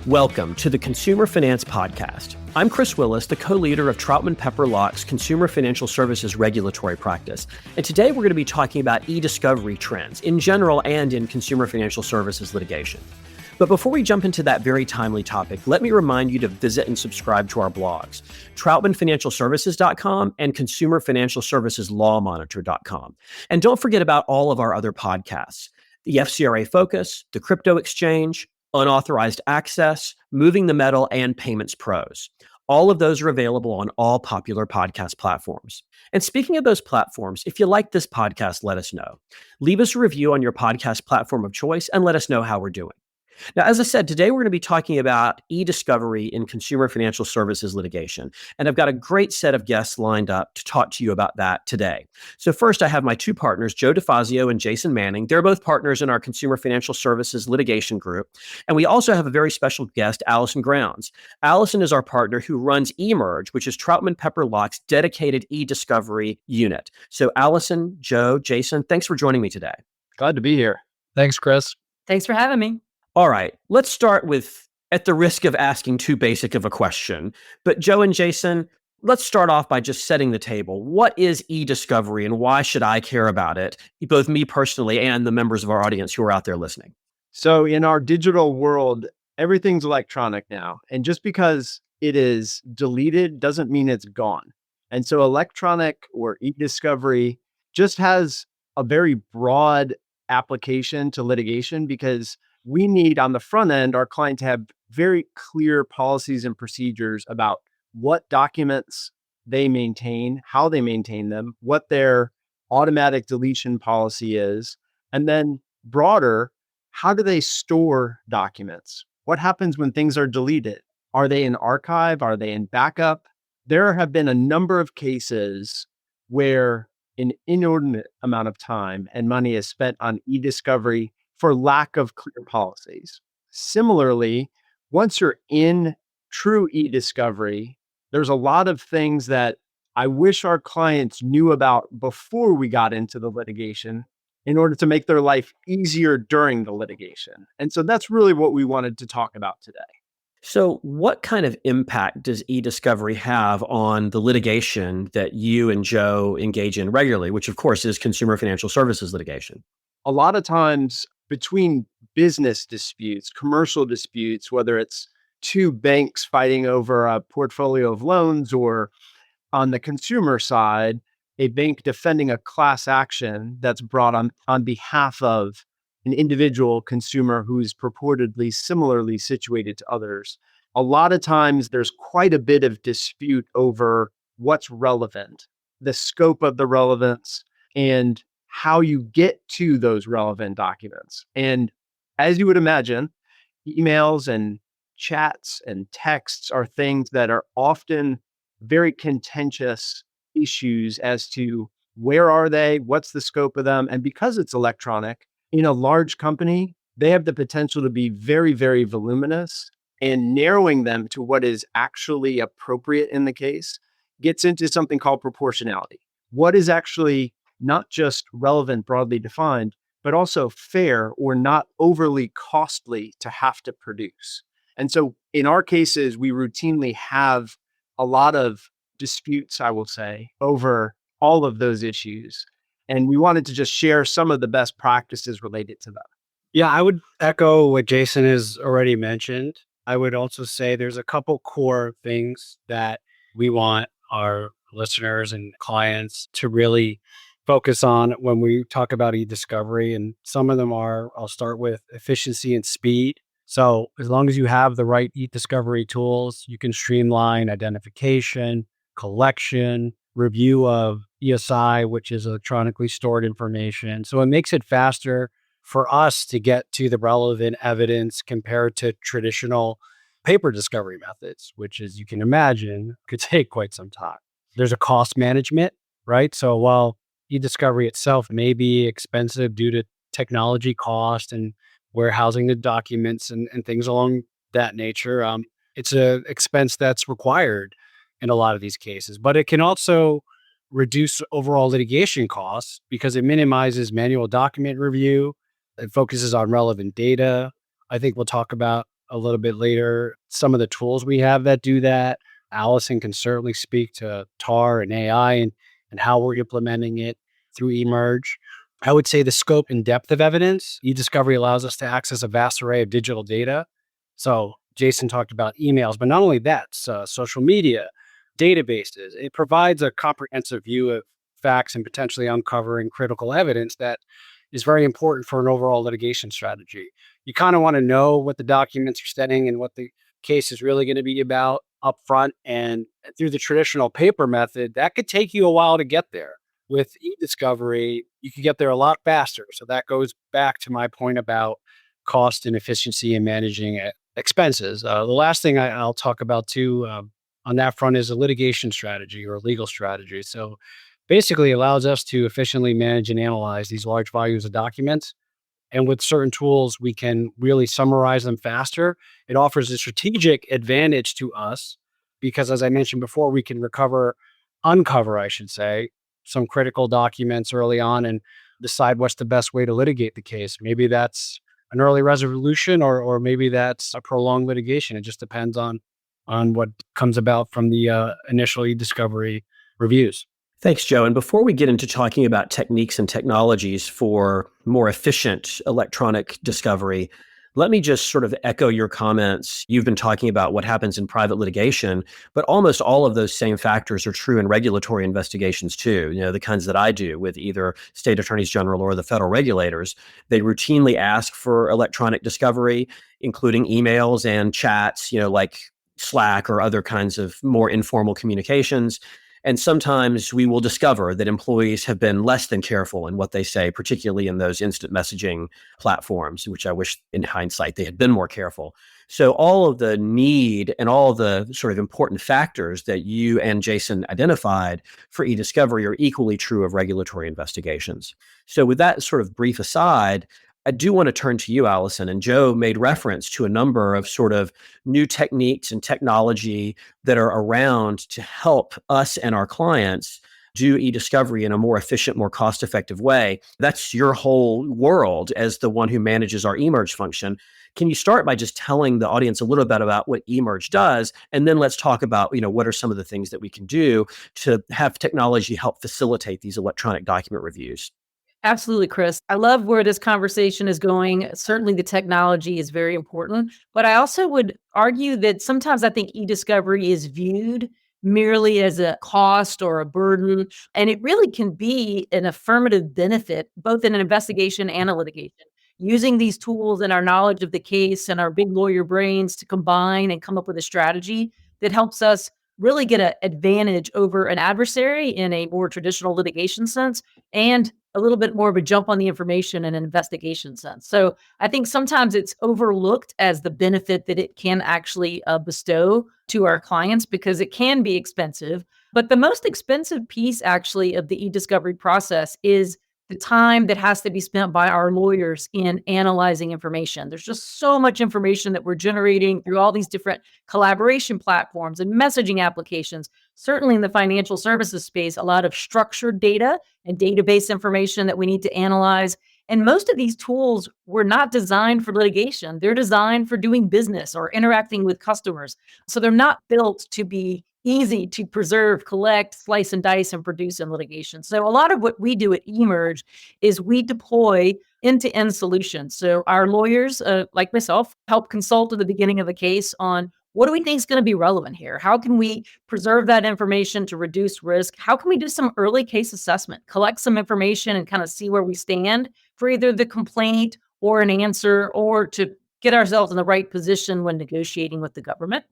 Welcome to the Consumer Finance Podcast. I'm Chris Willis, the co-leader of Troutman Pepper Locke's Consumer Financial Services regulatory practice. And today we're going to be talking about eDiscovery trends in general and in consumer financial services litigation. But before we jump into that very timely topic, let me remind you to visit and subscribe to our blogs, troutmanfinancialservices.com and consumerfinancialserviceslawmonitor.com. And don't forget about all of our other podcasts, the FCRA Focus, the Crypto Exchange, Unauthorized Access, Moving the Metal, and Payments Pros. All of those are available on all popular podcast platforms. And speaking of those platforms, if you like this podcast, let us know. Leave us a review on your podcast platform of choice and let us know how we're doing. Now, as I said, today we're going to be talking about eDiscovery in consumer financial services litigation. And I've got a great set of guests lined up to talk to you about that today. So first, I have my two partners, Joe DeFazio and Jason Manning. They're both partners in our consumer financial services litigation group. And we also have a very special guest, Alison Grounds. Alison is our partner who runs eMerge, which is Troutman Pepper Locke's dedicated eDiscovery unit. So Alison, Joe, Jason, thanks for joining me today. Glad to be here. Thanks, Chris. Thanks for having me. All right, let's start with, at the risk of asking too basic of a question, but Joe and Jason, let's start off by just setting the table. What is eDiscovery and why should I care about it, both me personally and the members of our audience who are out there listening? So in our digital world, everything's electronic now. And just because it is deleted doesn't mean it's gone. And so electronic or eDiscovery just has a very broad application to litigation because we need on the front end, our client to have very clear policies and procedures about what documents they maintain, how they maintain them, what their automatic deletion policy is, and then broader, how do they store documents? What happens when things are deleted? Are they in archive? Are they in backup? There have been a number of cases where an inordinate amount of time and money is spent on eDiscovery for lack of clear policies. Similarly, once you're in true eDiscovery, there's a lot of things that I wish our clients knew about before we got into the litigation in order to make their life easier during the litigation. And so that's really what we wanted to talk about today. So what kind of impact does eDiscovery have on the litigation that you and Joe engage in regularly, which of course is consumer financial services litigation? A lot of times between business disputes, commercial disputes, whether it's two banks fighting over a portfolio of loans or on the consumer side, a bank defending a class action that's brought on behalf of an individual consumer who's purportedly similarly situated to others. A lot of times there's quite a bit of dispute over what's relevant, the scope of the relevance, and how you get to those relevant documents. And as you would imagine, emails and chats and texts are things that are often very contentious issues as to where are they, what's the scope of them. And because it's electronic, in a large company, they have the potential to be very, very voluminous, and narrowing them to what is actually appropriate in the case gets into something called proportionality. What is actually not just relevant broadly defined, but also fair or not overly costly to have to produce. And so in our cases, we routinely have a lot of disputes, I will say, over all of those issues. And we wanted to just share some of the best practices related to them. Yeah, I would echo what Jason has already mentioned. I would also say there's a couple core things that we want our listeners and clients to really focus on when we talk about eDiscovery. And some of them are, I'll start with efficiency and speed. So as long as you have the right eDiscovery tools, you can streamline identification, collection, review of ESI, which is electronically stored information. So it makes it faster for us to get to the relevant evidence compared to traditional paper discovery methods, which, as you can imagine, could take quite some time. There's a cost management, right? So while eDiscovery itself may be expensive due to technology cost and warehousing the documents and things along that nature, it's an expense that's required in a lot of these cases. But it can also reduce overall litigation costs because it minimizes manual document review It focuses on relevant data. I think we'll talk about a little bit later some of the tools we have that do that. Allison can certainly speak to TAR and AI and how we're implementing it through eMerge. I would say the scope and depth of evidence. eDiscovery allows us to access a vast array of digital data. So Jason talked about emails, but not only that, social media, databases. It provides a comprehensive view of facts and potentially uncovering critical evidence that is very important for an overall litigation strategy. You kind of want to know what the documents are setting and what the case is really going to be about upfront. And through the traditional paper method, that could take you a while to get there. With eDiscovery, you can get there a lot faster. So that goes back to my point about cost and efficiency and managing expenses. The last thing I'll talk about too on that front is a litigation strategy or a legal strategy. So basically allows us to efficiently manage and analyze these large volumes of documents. And with certain tools, we can really summarize them faster. It offers a strategic advantage to us because, as I mentioned before, we can uncover, I should say, some critical documents early on and decide what's the best way to litigate the case. Maybe that's an early resolution or maybe that's a prolonged litigation. It just depends on what comes about from the initial eDiscovery reviews. Thanks, Joe. And before we get into talking about techniques and technologies for more efficient electronic discovery, let me just sort of echo your comments. You've been talking about what happens in private litigation, but almost all of those same factors are true in regulatory investigations too. The kinds that I do with either state attorneys general or the federal regulators. They routinely ask for electronic discovery, including emails and chats, like Slack or other kinds of more informal communications. And sometimes we will discover that employees have been less than careful in what they say, particularly in those instant messaging platforms, which I wish in hindsight they had been more careful. So all of the need and all the sort of important factors that you and Jason identified for eDiscovery are equally true of regulatory investigations. So with that sort of brief aside, I do want to turn to you, Alison, and Joe made reference to a number of sort of new techniques and technology that are around to help us and our clients do eDiscovery in a more efficient, more cost-effective way. That's your whole world as the one who manages our eMerge function. Can you start by just telling the audience a little bit about what eMerge does? And then let's talk about, what are some of the things that we can do to have technology help facilitate these electronic document reviews? Absolutely, Chris. I love where this conversation is going. Certainly, the technology is very important, but I also would argue that sometimes I think eDiscovery is viewed merely as a cost or a burden, and it really can be an affirmative benefit, both in an investigation and a litigation. Using these tools and our knowledge of the case and our big lawyer brains to combine and come up with a strategy that helps us really get an advantage over an adversary in a more traditional litigation sense and a little bit more of a jump on the information in an investigation sense. So I think sometimes it's overlooked as the benefit that it can actually bestow to our clients because it can be expensive. But the most expensive piece actually of the eDiscovery process is the time that has to be spent by our lawyers in analyzing information. There's just so much information that we're generating through all these different collaboration platforms and messaging applications. Certainly in the financial services space, a lot of structured data and database information that we need to analyze. And most of these tools were not designed for litigation. They're designed for doing business or interacting with customers. So they're not built to be easy to preserve, collect, slice and dice, and produce in litigation. So a lot of what we do at eMerge is we deploy end-to-end solutions. So our lawyers, like myself, help consult at the beginning of a case on what do we think is going to be relevant here? How can we preserve that information to reduce risk? How can we do some early case assessment, collect some information and kind of see where we stand for either the complaint or an answer or to get ourselves in the right position when negotiating with the government.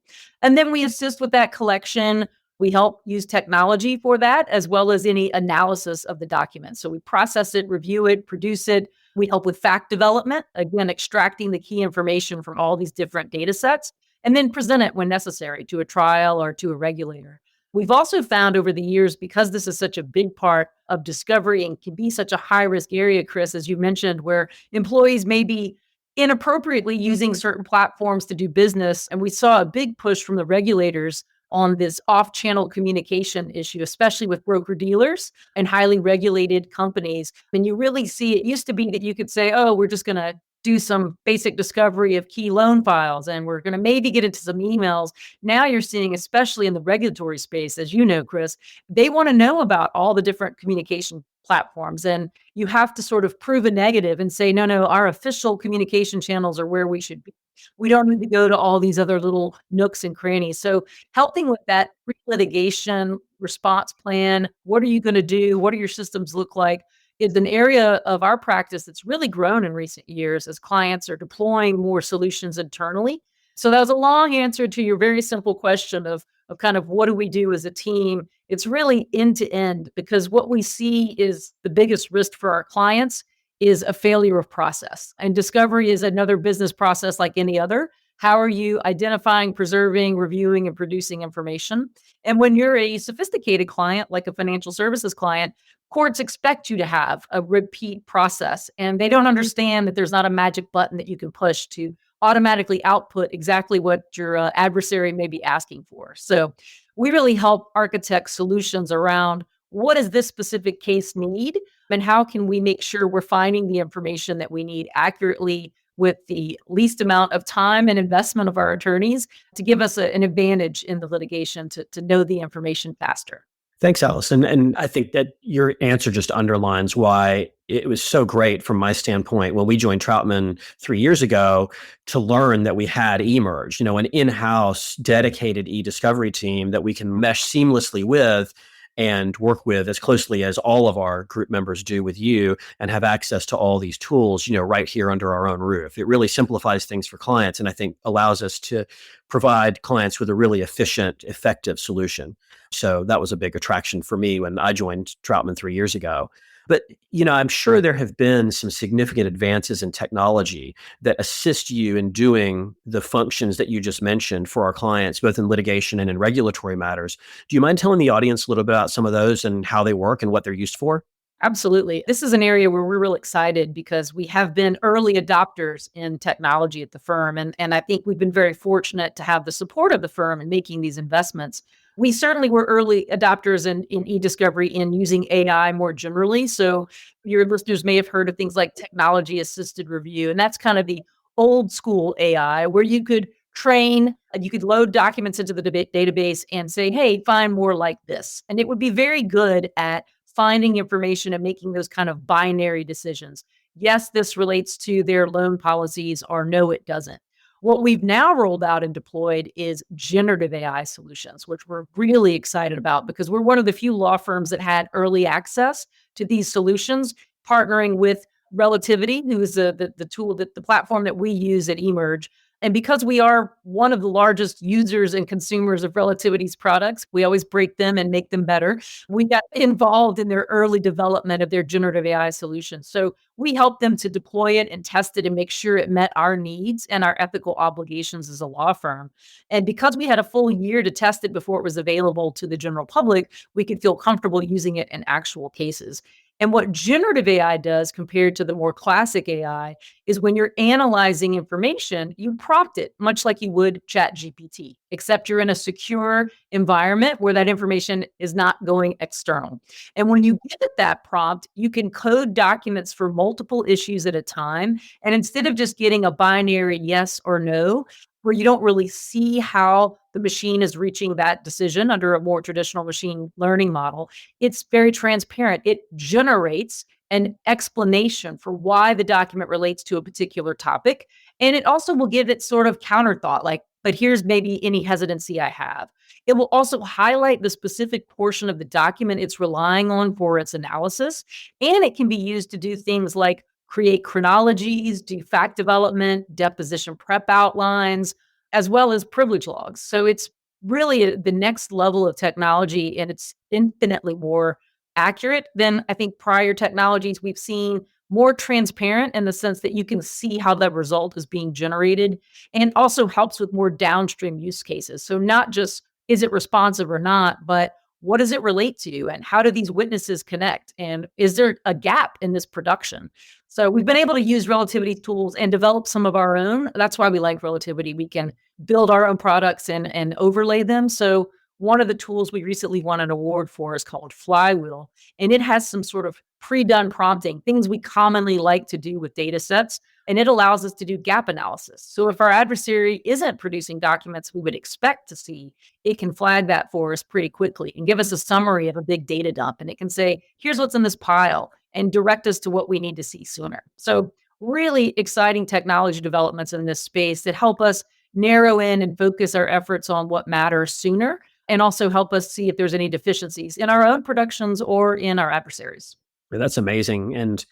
And then we assist with that collection. We help use technology for that, as well as any analysis of the document. So we process it, review it, produce it. We help with fact development, again, extracting the key information from all these different data sets, and then present it when necessary to a trial or to a regulator. We've also found over the years, because this is such a big part of discovery and can be such a high-risk area, Chris, as you mentioned, where employees may be inappropriately using certain platforms to do business. And we saw a big push from the regulators on this off-channel communication issue, especially with broker-dealers and highly regulated companies. And you really see it used to be that you could say, oh, we're just going to do some basic discovery of key loan files, and we're going to maybe get into some emails. Now you're seeing, especially in the regulatory space, as you know, Chris, they want to know about all the different communication platforms. And you have to sort of prove a negative and say, no, our official communication channels are where we should be. We don't need to go to all these other little nooks and crannies. So helping with that pre-litigation response plan, what are you going to do? What do your systems look like? Is an area of our practice that's really grown in recent years as clients are deploying more solutions internally. So that was a long answer to your very simple question of kind of what do we do as a team? It's really end to end, because what we see is the biggest risk for our clients is a failure of process. And discovery is another business process like any other. How are you identifying, preserving, reviewing, and producing information? And when you're a sophisticated client, like a financial services client, courts expect you to have a repeat process, and they don't understand that there's not a magic button that you can push to automatically output exactly what your adversary may be asking for. So we really help architect solutions around what does this specific case need, and how can we make sure we're finding the information that we need accurately with the least amount of time and investment of our attorneys to give us an advantage in the litigation to know the information faster. Thanks, Alison. And I think that your answer just underlines why it was so great from my standpoint when we joined Troutman 3 years ago to learn that we had eMerge, an in-house dedicated eDiscovery team that we can mesh seamlessly with and work with as closely as all of our group members do with you, and have access to all these tools, right here under our own roof. It really simplifies things for clients, and I think allows us to provide clients with a really efficient, effective solution. So that was a big attraction for me when I joined Troutman 3 years ago. But, I'm sure there have been some significant advances in technology that assist you in doing the functions that you just mentioned for our clients, both in litigation and in regulatory matters. Do you mind telling the audience a little bit about some of those and how they work and what they're used for? Absolutely. This is an area where we're real excited because we have been early adopters in technology at the firm. And I think we've been very fortunate to have the support of the firm in making these investments. We certainly were early adopters in eDiscovery in using AI more generally. So your listeners may have heard of things like technology assisted review. And that's kind of the old school AI where you could you could load documents into the database and say, hey, find more like this. And it would be very good at finding information and making those kind of binary decisions. Yes, this relates to their loan policies, or no, it doesn't. What we've now rolled out and deployed is generative AI solutions, which we're really excited about because we're one of the few law firms that had early access to these solutions, partnering with Relativity, who is the tool, that the platform that we use at eMerge. And because we are one of the largest users and consumers of Relativity's products, we always break them and make them better. We got involved in their early development of their generative AI solution. So we helped them to deploy it and test it and make sure it met our needs and our ethical obligations as a law firm. And because we had a full year to test it before it was available to the general public, we could feel comfortable using it in actual cases. And what generative AI does compared to the more classic AI is when you're analyzing information, you prompt it much like you would ChatGPT, except you're in a secure environment where that information is not going external. And when you give it that prompt, you can code documents for multiple issues at a time. And instead of just getting a binary yes or no, where you don't really see how the machine is reaching that decision under a more traditional machine learning model, it's very transparent. It generates an explanation for why the document relates to a particular topic. And it also will give it sort of counter thought, like, but here's maybe any hesitancy I have. It will also highlight the specific portion of the document it's relying on for its analysis. And it can be used to do things like create chronologies, do fact development, deposition prep outlines, as well as privilege logs. So it's really the next level of technology, and it's infinitely more accurate than I think prior technologies we've seen, more transparent in the sense that you can see how that result is being generated, and also helps with more downstream use cases. So not just is it responsive or not, but what does it relate to, and how do these witnesses connect? And is there a gap in this production? So we've been able to use Relativity tools and develop some of our own. That's why we like Relativity. We can build our own products and overlay them. So One of the tools we recently won an award for is called Flywheel, and it has some sort of pre-done prompting, things we commonly like to do with data sets, and it allows us to do gap analysis. So if our adversary isn't producing documents we would expect to see, it can flag that for us pretty quickly and give us a summary of a big data dump. And it can say, here's what's in this pile and direct us to what we need to see sooner. So really exciting technology developments in this space that help us narrow in and focus our efforts on what matters sooner, and also help us see if there's any deficiencies in our own productions or in our adversaries. Yeah, that's amazing. And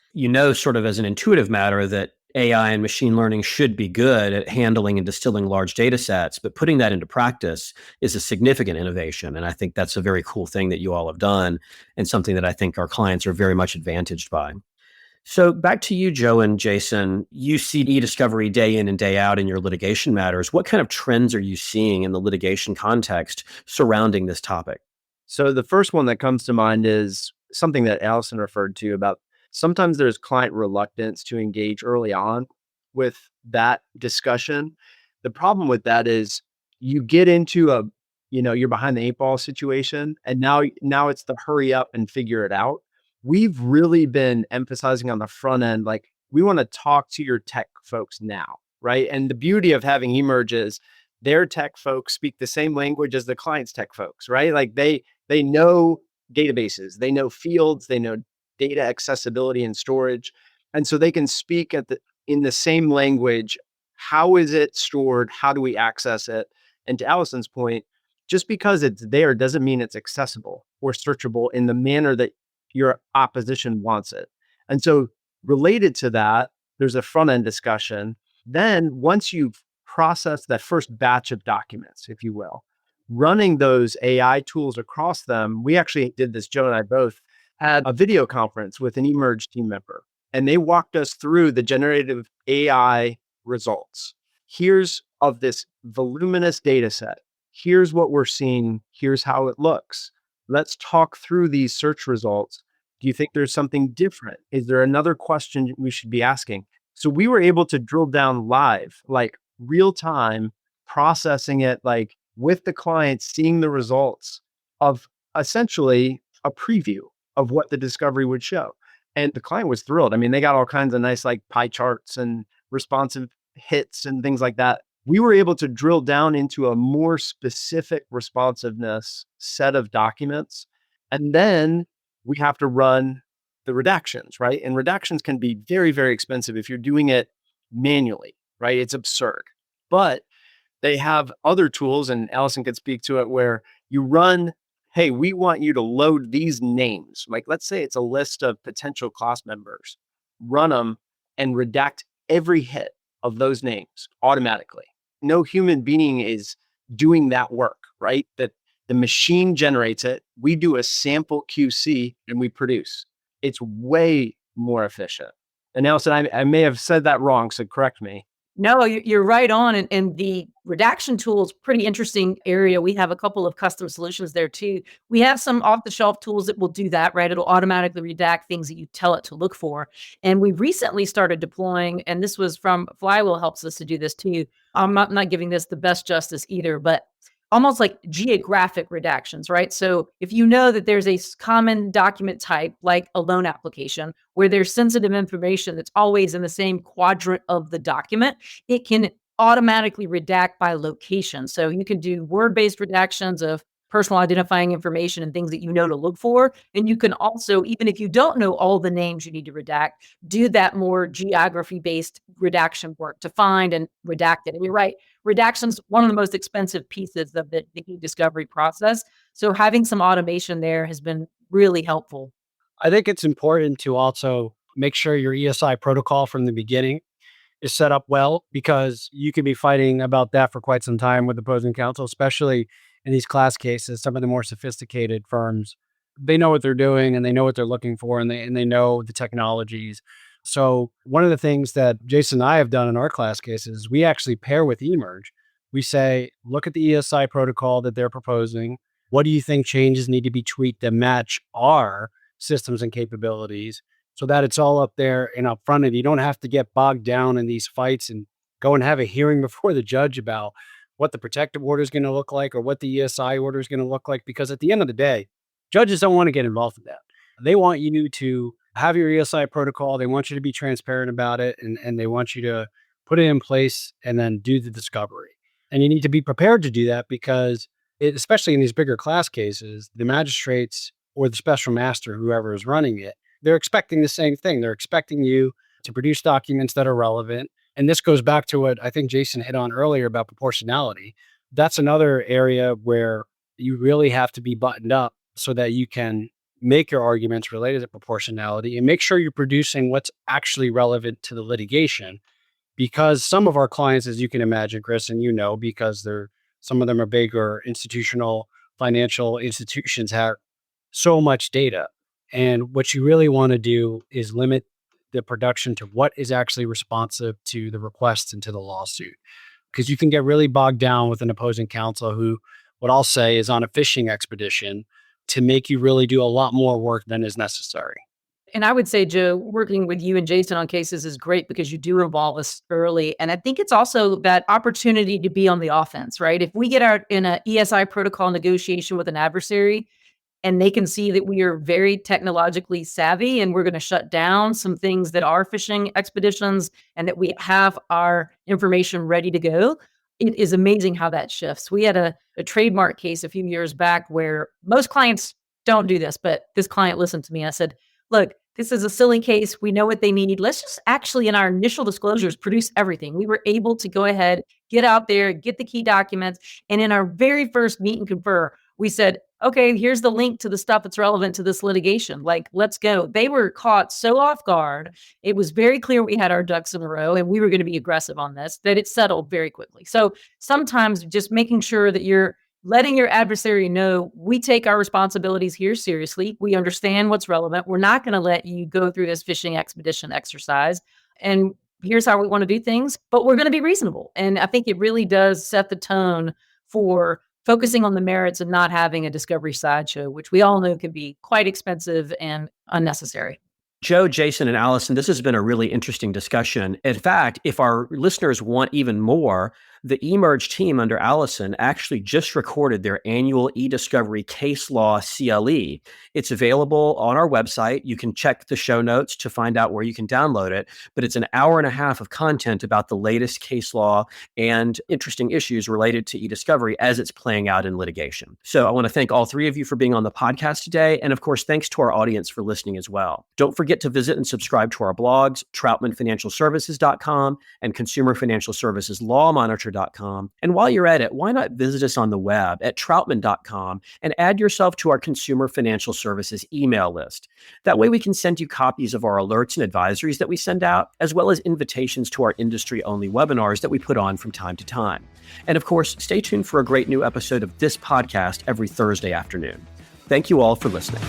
sort of as an intuitive matter that AI and machine learning should be good at handling and distilling large data sets, but putting that into practice is a significant innovation. And I think that's a very cool thing that you all have done and something that I think our clients are very much advantaged by. So back to you, Joe and Jason. You see eDiscovery day in and day out in your litigation matters. What kind of trends are you seeing in the litigation context surrounding this topic? So the first one that comes to mind is something that Alison referred to about sometimes there's client reluctance to engage early on with that discussion. The problem with that is you get into you're behind the eight ball situation, and now it's the hurry up and figure it out. We've really been emphasizing on the front end, like we want to talk to your tech folks now, right? And the beauty of having eMerge is their tech folks speak the same language as the client's tech folks, right? Like they know databases, they know fields, they know data accessibility and storage. And so they can speak in the same language. How is it stored? How do we access it? And to Alison's point, just because it's there doesn't mean it's accessible or searchable in the manner that your opposition wants it. And so related to that, there's a front end discussion. Then once you've processed that first batch of documents, if you will, running those AI tools across them, we actually did this, Joe and I both had a video conference with an eMerge team member, and they walked us through the generative AI results. Here's of this voluminous data set. Here's what we're seeing. Here's how it looks. Let's talk through these search results. Do you think there's something different? Is there another question we should be asking? So we were able to drill down live, like real time, processing it, like with the client, seeing the results of essentially a preview of what the discovery would show. And the client was thrilled. I mean, they got all kinds of nice like pie charts and responsive hits and things like that. We were able to drill down into a more specific responsiveness set of documents. And then we have to run the redactions, right? And redactions can be very, very expensive if you're doing it manually, right? It's absurd. But they have other tools, and Alison could speak to it, where you run, hey, we want you to load these names. Like, let's say it's a list of potential class members, run them and redact every hit of those names automatically. No human being is doing that work, right? That the machine generates it. We do a sample QC and we produce. It's way more efficient. And Alison, I may have said that wrong, so correct me. No, you're right on. And the redaction tool is pretty interesting area. We have a couple of custom solutions there too. We have some off-the-shelf tools that will do that, right? It'll automatically redact things that you tell it to look for. And we recently started deploying, and this was from Flywheel helps us to do this too. I'm not giving this the best justice either, but almost like geographic redactions, right? So if you know that there's a common document type, like a loan application, where there's sensitive information that's always in the same quadrant of the document, it can automatically redact by location. So you can do word-based redactions of personal identifying information and things that you know to look for. And you can also, even if you don't know all the names you need to redact, do that more geography-based redaction work to find and redact it. And you're right, redaction's one of the most expensive pieces of the discovery process. So having some automation there has been really helpful. I think it's important to also make sure your ESI protocol from the beginning is set up well, because you could be fighting about that for quite some time with opposing counsel, especially in these class cases. Some of the more sophisticated firms, they know what they're doing and they know what they're looking for, and they know the technologies. So one of the things that Jason and I have done in our class cases, we actually pair with eMerge. We say, look at the ESI protocol that they're proposing. What do you think changes need to be tweaked to match our systems and capabilities, so that it's all up there and up front, and you don't have to get bogged down in these fights and go and have a hearing before the judge about what the protective order is going to look like or what the ESI order is going to look like. Because at the end of the day, judges don't want to get involved in that. They want you to have your ESI protocol. They want you to be transparent about it, and they want you to put it in place and then do the discovery. And you need to be prepared to do that because especially in these bigger class cases, the magistrates or the special master, whoever is running it, they're expecting the same thing. They're expecting you to produce documents that are relevant. And this goes back to what I think Jason hit on earlier about proportionality. That's another area where you really have to be buttoned up so that you can make your arguments related to proportionality and make sure you're producing what's actually relevant to the litigation. Because some of our clients, as you can imagine, Chris, and because some of them are bigger institutional financial institutions, have so much data. And what you really want to do is limit the production to what is actually responsive to the request and to the lawsuit. Because you can get really bogged down with an opposing counsel who, what I'll say, is on a fishing expedition to make you really do a lot more work than is necessary. And I would say, Joe, working with you and Jason on cases is great because you do involve us early. And I think it's also that opportunity to be on the offense, right? If we get in an ESI protocol negotiation with an adversary and they can see that we are very technologically savvy and we're going to shut down some things that are fishing expeditions and that we have our information ready to go, it is amazing how that shifts. We had a trademark case a few years back where most clients don't do this, but this client listened to me. I said, look, this is a silly case. We know what they need. Let's just actually, in our initial disclosures, produce everything. We were able to go ahead, get out there, get the key documents. And in our very first meet and confer, we said, okay, here's the link to the stuff that's relevant to this litigation. Like, let's go. They were caught so off guard. It was very clear we had our ducks in a row and we were going to be aggressive on this, that it settled very quickly. So sometimes just making sure that you're letting your adversary know we take our responsibilities here seriously. We understand what's relevant. We're not going to let you go through this fishing expedition exercise. And here's how we want to do things, but we're going to be reasonable. And I think it really does set the tone for focusing on the merits and not having a discovery sideshow, which we all know can be quite expensive and unnecessary. Joe, Jason, and Alison, this has been a really interesting discussion. In fact, if our listeners want even more, the eMerge team under Alison actually just recorded their annual eDiscovery case law CLE. It's available on our website. You can check the show notes to find out where you can download it, but it's an hour and a half of content about the latest case law and interesting issues related to eDiscovery as it's playing out in litigation. So I want to thank all three of you for being on the podcast today. And of course, thanks to our audience for listening as well. Don't forget to visit and subscribe to our blogs, TroutmanFinancialServices.com and ConsumerFinancialServicesLawMonitor.com. And while you're at it, why not visit us on the web at Troutman.com and add yourself to our Consumer Financial Services email list. That way we can send you copies of our alerts and advisories that we send out, as well as invitations to our industry-only webinars that we put on from time to time. And of course, stay tuned for a great new episode of this podcast every Thursday afternoon. Thank you all for listening.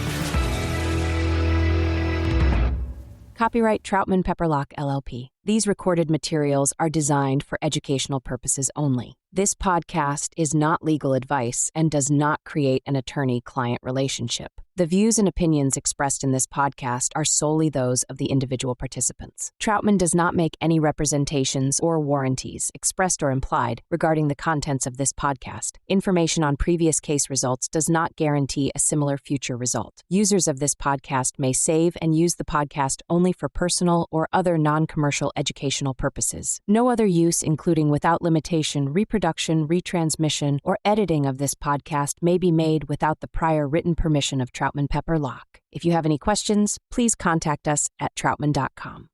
Copyright Troutman Pepper Locke, LLP. These recorded materials are designed for educational purposes only. This podcast is not legal advice and does not create an attorney-client relationship. The views and opinions expressed in this podcast are solely those of the individual participants. Troutman does not make any representations or warranties, expressed or implied, regarding the contents of this podcast. Information on previous case results does not guarantee a similar future result. Users of this podcast may save and use the podcast only for personal or other non-commercial educational purposes. No other use, including without limitation, reproduction, retransmission, or editing of this podcast may be made without the prior written permission of Troutman Pepper Locke. If you have any questions, please contact us at Troutman.com.